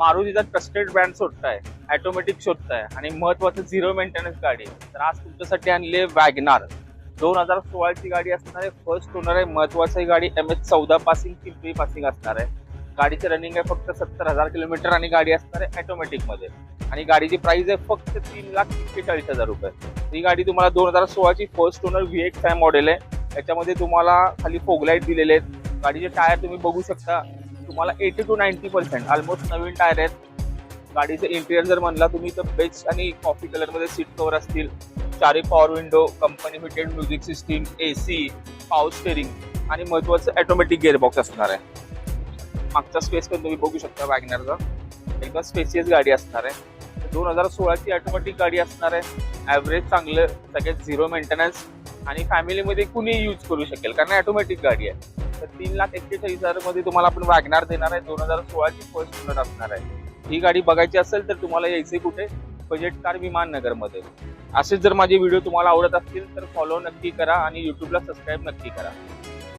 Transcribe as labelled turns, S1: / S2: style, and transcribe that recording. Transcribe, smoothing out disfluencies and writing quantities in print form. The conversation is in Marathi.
S1: मारुतीचा ट्रस्टेड ब्रँड शोधताय, ऑटोमॅटिक शोधताय आणि महत्वाचं झिरो मेंटेनन्स गाडी, तर आज तुमच्यासाठी आणली वॅगनार. 2016 ची गाडी असणार आहे, फर्स्ट ओनर आहे. महत्वाची ही गाडी MS14 पासिंग, पिंपरी पासिंग असणार आहे. गाडीची रनिंग आहे फक्त 70,000 किलोमीटर आणि गाडी असणार आहे ऑटोमॅटिक मध्ये. आणि गाडीची प्राइस आहे फक्त 3,41,000 रुपये. ही गाडी तुम्हाला 2016 ची फर्स्ट ओनर VX5 मॉडेल आहे. याच्यामध्ये तुम्हाला खाली फोगलाईट दिलेले आहेत. गाडीचे टायर तुम्ही बघू शकता, तुम्हाला 80 to 90% ऑलमोस्ट नवीन टायर आहेत. गाडीचं इंटिरियर जर म्हणला तुम्ही तर बेज आणि कॉफी कलर मध्ये सीट कव्हर असतील. चारही power window, company fitted music system, AC, power steering आणि महत्वाचं ऑटोमॅटिक गिअरबॉक्स असणार आहे. मागचा स्पेस पण तुम्ही बघू शकता वॅगनरचा, एकदम स्पेसियस गाडी असणार आहे. 2016 ची ऑटोमॅटिक गाडी असणार आहे. ॲव्हरेज चांगलं, सगळ्यात झिरो मेंटेनन्स आणि फॅमिलीमध्ये कुणी यूज करू शकेल कारण ऑटोमॅटिक गाडी आहे. तर 3,41,000 मध्ये तुम्हाला आपण वॅगनार देणार आहे. 2016 ची फर्स्ट ओनर असणार आहे. ही गाडी बघायची असेल तर तुम्हाला यायचे कुठे, बजेट कार विमाननगर मध्ये. असेच जर माझे व्हिडिओ तुम्हाला आवडत असतील तर फॉलो नक्की करा आणि युट्यूबला सबस्क्राईब नक्की करा.